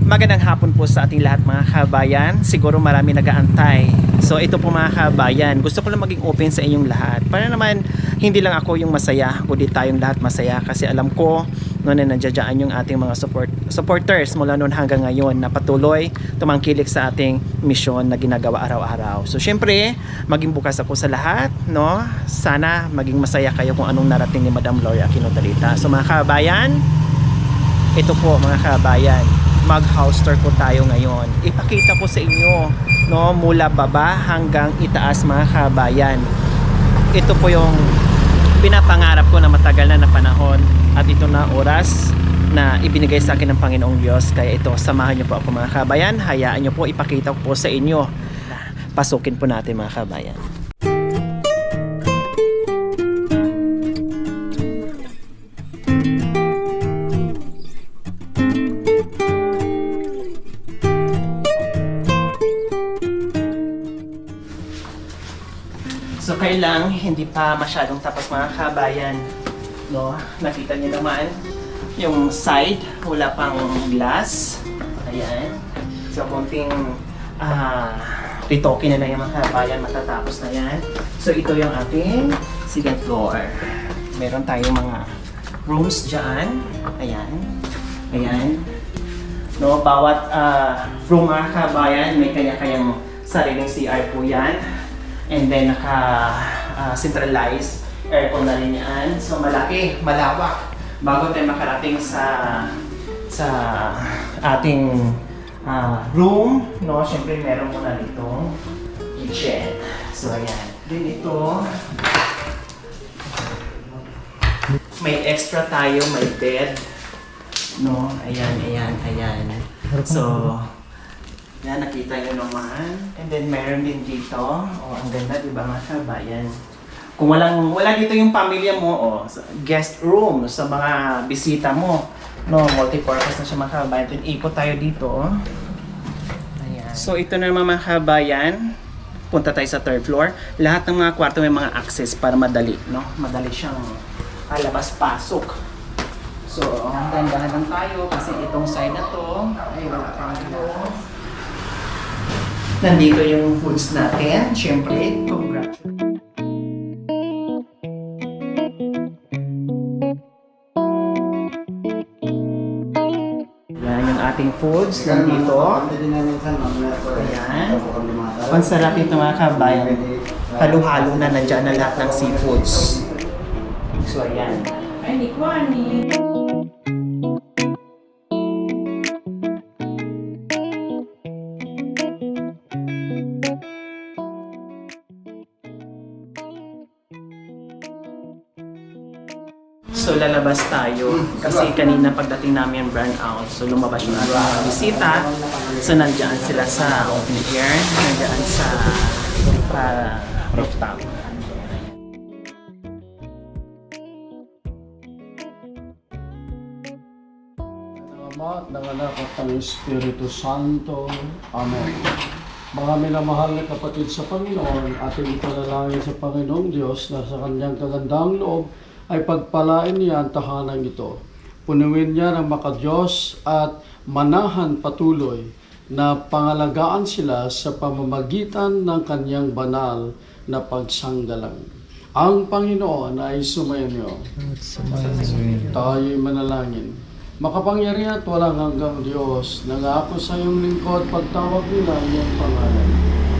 Magandang hapon po sa ating lahat mga kabayan. Siguro marami nag-aantay. So ito po mga kabayan, gusto ko lang maging open sa inyong lahat. Para naman hindi lang ako yung masaya, kundi tayong lahat masaya. Kasi alam ko noon na nandiyan yung ating mga supporters mula noon hanggang ngayon na patuloy tumangkilik sa ating misyon na ginagawa araw-araw. So syempre, maging bukas ako sa lahat, no? Sana maging masaya kayo kung anong narating ni Madam Gloria Aquino Talita. So mga kabayan, ito po mga kabayan, mag house tour po tayo ngayon. Ipakita ko sa inyo, no, mula baba hanggang itaas mga kabayan. Ito po yung pinapangarap ko na matagal na panahon at ito na oras na ibinigay sa akin ng Panginoong Diyos. Kaya ito, samahan niyo po ako mga kabayan. Hayaan niyo po, ipakita ko po sa inyo. Pasukin po natin mga kabayan. So kailang hindi pa masyadong tapos mga kabayan, no? Nakita niyo naman yung side, wala pang glass. Ayan. So konting ritoke na lang yung mga kabayan, matatapos na yan. So ito yung ating second floor. Meron tayong mga rooms dyan. Ayan. Ayan. No, bawat room mga kabayan may kanya-kanyang sariling CR po yan. And then naka-centralized aircon na rin yan. So malaki, malawak. Bago tayo makarating sa ating room, no? Siyempre meron muna dito kitchen. So ayan. Then ito, may extra tayo, may bed. No? Ayan, ayan, ayan. So, yan, nakita nyo naman. And then meron din dito. Oh, ang ganda, di ba mga kabayan? Kung wala dito yung pamilya mo, guest room sa mga bisita mo. No, multi-purpose na siya mga kabayan. Then ikot tayo dito. Ayan. So ito na naman mga kabayan. Punta tayo sa third floor. Lahat ng mga kwarto may mga access para madali, no? Madali siyang palabas-pasok. So, dahan-dahan lang tayo kasi itong side na to ay wala pang nandito yung foods natin. Siyempre, congratulations. Yan yung ating foods nandito. Ayan. Pansarap ito mga kabayan. Halo-halo na nandyan na lahat ng seafoods. So, ayan. Ay, di ko So lalabas tayo kasi kanina pagdating namin burn out. So lumabas yung ating bisita. So nandiyan sila sa open air, nandiyan sa rooftop. Ama, ng Anak at ng Espiritu Santo. Amen. Mga minamahal na kapatid sa Panginoon, ating ipanalangin sa Panginoong Diyos na sa kanyang kagandang loob ay pagpalain niya ang tahanan ito. Punuin niya ng makadiyos at manahan patuloy na pangalagaan sila sa pamamagitan ng kanyang banal na pagsanggalang. Ang Panginoon ay sumainyo. Tayo'y manalangin. Makapangyarihan at walang hanggang Diyos, nangako sa iyong lingkod pagtawag nila ang iyong pangalan.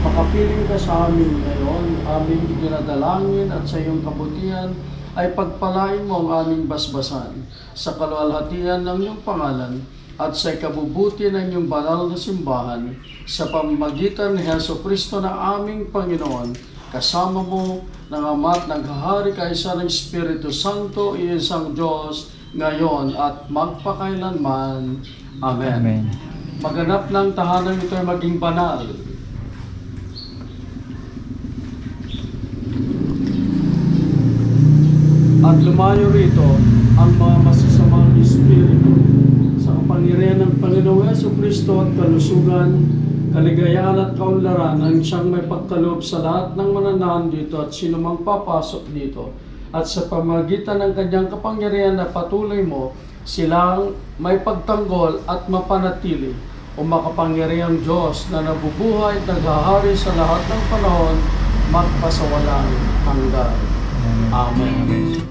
Makapiling ka sa amin ngayon, aming dinadalangin at sa iyong kabutihan ay pagpalain mo ang aming basbasan sa kaluwalhatian ng iyong pangalan at sa ikabubuti ng iyong banal na simbahan sa pamamagitan ni Jesucristo na aming Panginoon, kasama mo ng Ama at naghahari kaisa ng Espiritu Santo, iisang Diyos, ngayon at magpakailanman. Amen. Amen. Maganap ng tahanan ito ay maging banal. At lumayo rito ang mga masasamang espiritu sa kapangyarihan ng Panginoong Jesucristo at kalusugan, kaligayahan at kaunlaran ang siyang may pagkaloob sa lahat ng mananahan dito at sino mang papasok dito. At sa pamagitan ng kanyang kapangyarihan na patuloy mo silang may pagtanggol at mapanatili o makapangyarihang Diyos na nabubuhay at naghahari sa lahat ng panahon, magpasawalang hanggan. Amen.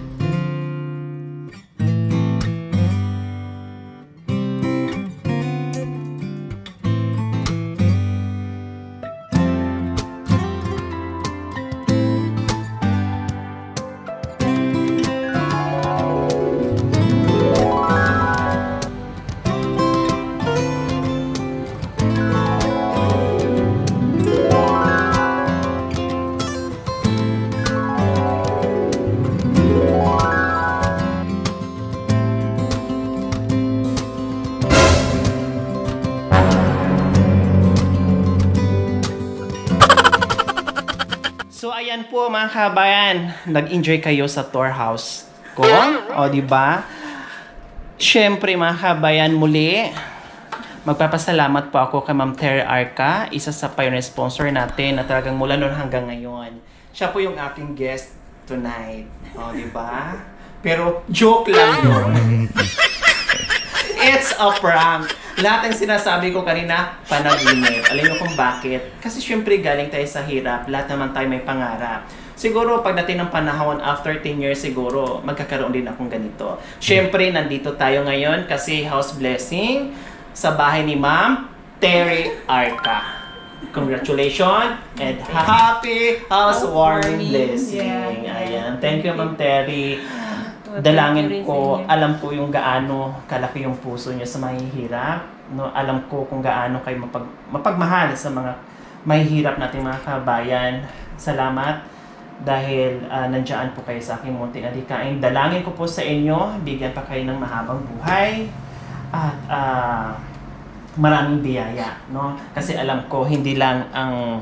So ayan po mga kabayan, nag-enjoy kayo sa tour house ko, o di ba? Syempre mga kabayan, muli magpapasalamat po ako kay Ma'am Terry Arca, isa sa pioneer sponsor natin na talagang mula noon hanggang ngayon. Siya po yung aking guest tonight, o di ba? Pero joke lang yun. It's a prank. Lahat ng sinasabi ko kanina, panaginip. Alam niyo kung bakit? Kasi syempre galing tayo sa hirap. Lahat naman tayo may pangarap. Siguro pagdating ng panahon, after 10 years siguro, magkakaroon din akong ganito. Syempre, nandito tayo ngayon kasi house blessing sa bahay ni Ma'am Terry Arca. Congratulations and happy housewarming blessing. Ayan. Thank you, Ma'am Terry. Dalangin ko, alam ko yung gaano kalaki yung puso niyo sa mahihirap. No? Alam ko kung gaano kayo mapagmahal sa mga mahihirap nating mga kabayan. Salamat dahil nandiyan po kayo sa aking munting adhikain. Dalangin ko po sa inyo, bigyan pa kayo ng mahabang buhay at maraming biyaya, no? Kasi alam ko hindi lang ang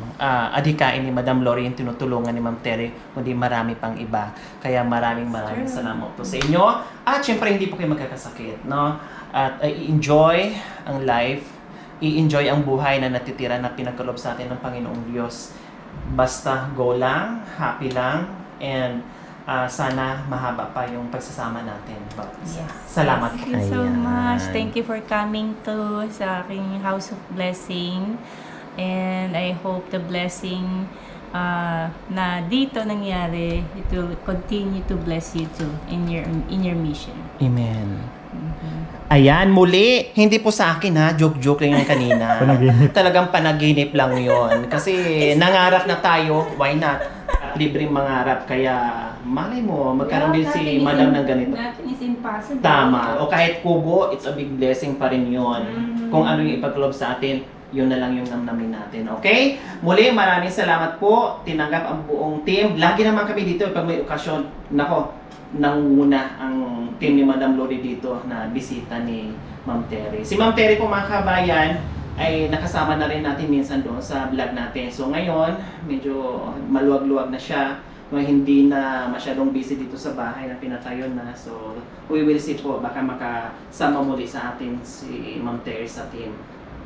adhikain ni Madam Lori yung tinutulungan ni Ma'am Terry, kundi marami pang iba. Kaya maraming salamat po sa inyo. At syempre hindi po kayo magkakasakit, no? At i-enjoy ang life, i-enjoy ang buhay na natitira na pinagkaloob sa atin ng Panginoong Diyos. Basta go lang, happy lang, and sana mahaba pa yung pagsasama natin. Yes. Salamat po. Thank you so Ayan. much. Thank you for coming to sa aking House of Blessing. And I hope the blessing na dito nangyari, it will continue to bless you too in your mission. Amen. Ayan, muli. Hindi po sa akin ha. Joke-joke lang yung kanina. Panaginip. Talagang panaginip lang yon. Kasi nangarap na tayo. Why not? Libreng mangarap. Kaya malay mo, magkaroon din si Madam ng ganito. Nothing is impossible. Tama. O kahit kubo, it's a big blessing pa rin yon. Kung ano yung ipaglob sa atin, yun na lang yung namnamin natin. Okay? Muli, maraming salamat po. Tinanggap ang buong team. Lagi naman kami dito pag may okasyon. Nako, nanguna ang team ni Madam Lori dito na bisita ni Ma'am Terry. Si Ma'am Terry po mga kabayan ay nakasama na rin natin minsan doon sa vlog natin. So ngayon, medyo maluwag-luwag na siya. Hindi na masyadong busy dito sa bahay na pinatayon na. So we will see po, baka makasama muli sa atin si Ma'am Terry sa team.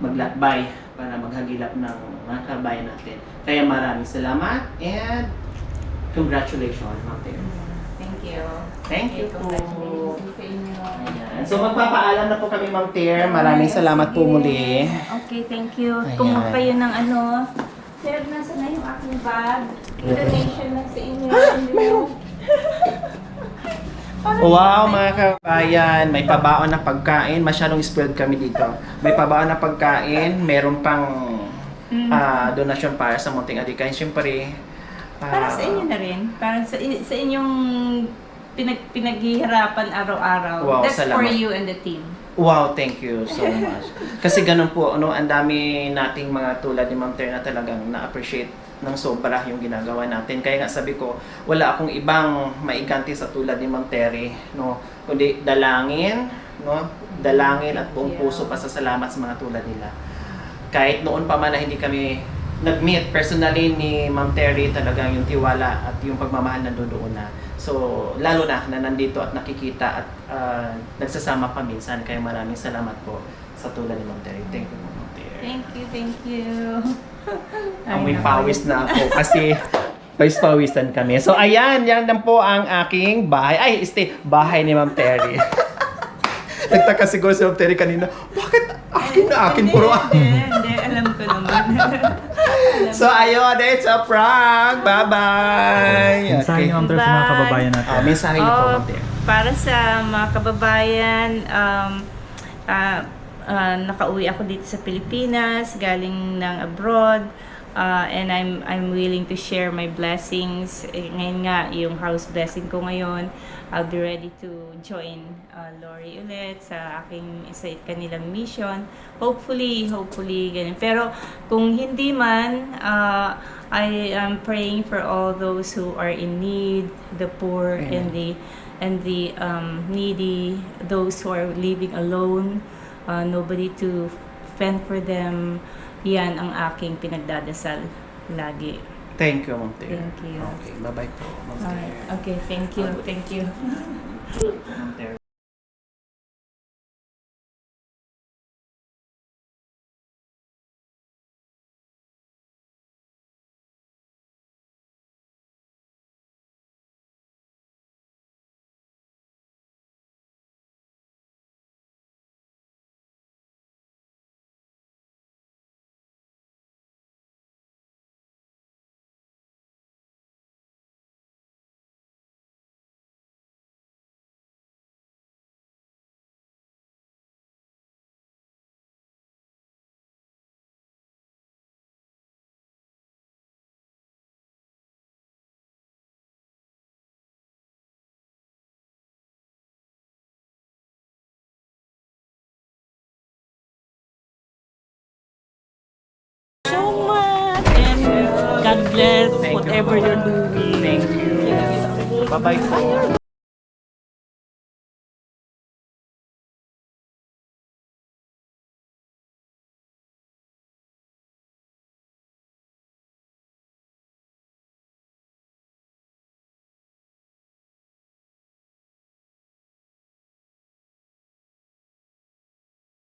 Maglatbay para maghagilap ng mga kabayan natin. Kaya maraming salamat and congratulations, Ma'am Terry. Thank you. Thank you po. Congratulations sa inyo. Ayan. So magpapaalam na po kami, Ma'am Ter. Maraming salamat po muli. Okay, thank you. Ayan. Kumuha kayo ng ano. Sir, nasa na yung aking bag? Donation lang sa inyo. Meron. Wow, mga kabayan, may pabaon na pagkain. Masyadong spoiled kami dito. May pabaon na pagkain, meron pang donasyon para sa munting adhikain. Siyempre, Para sa inyo na rin. Para sa inyong pinaghihirapan araw-araw. Wow, That's for salamat. you and the team. wow, thank you so much. Kasi ganun po, ang dami nating mga tulad ni Ma'am Ter na talagang na-appreciate ng sobra yung ginagawa natin. Kaya nga sabi ko, wala akong ibang maiganti sa tulad ni Ma'am Terry, no? Kundi dalangin, no? Dalangin at buong puso pasasalamat sa mga tulad nila. Kahit noon pa man na hindi kami nag-meet personally ni Ma'am Terry, talagang yung tiwala at yung pagmamahal nandoon na. So, lalo na nandito at nakikita at nagsasama pa minsan. Kaya maraming salamat po sa tulad ni Ma'am Terry. Thank you, Ma'am Terry. Thank you. Amoy pawis na ako kasi pawis-pawisan kami. So, ayan, yan lang po ang aking bahay. Ay, bahay ni Ma'am Terry. Nagtaka siguro si Ma'am Terry kanina, bakit Akin na, akin puro Hindi, alam ko naman. So, ayun, it's a prank. Bye-bye. Mensahe niyo, Ma'am Ter, sa mga kababayan natin. Mensahe niyo po, Oh, Ma'am Ter. para sa mga kababayan, nakauwi ako dito sa Pilipinas, galing ng abroad, and I'm willing to share my blessings. Ngayon nga, yung house blessing ko ngayon, I'll be ready to join Lori ulit sa kanilang mission. Hopefully, ganun. Pero kung hindi man, I am praying for all those who are in need, the poor and the needy, those who are living alone, nobody to fend for them. Yan ang aking pinagdadasal lagi. Thank you, Ma'am Ter. Thank you. Okay, bye-bye po, Ma'am Ter. Alright. Okay, thank you. Thank you. Ma'am Ter. So much and God bless Thank you. whatever you're doing. Thank you. Bye-bye po.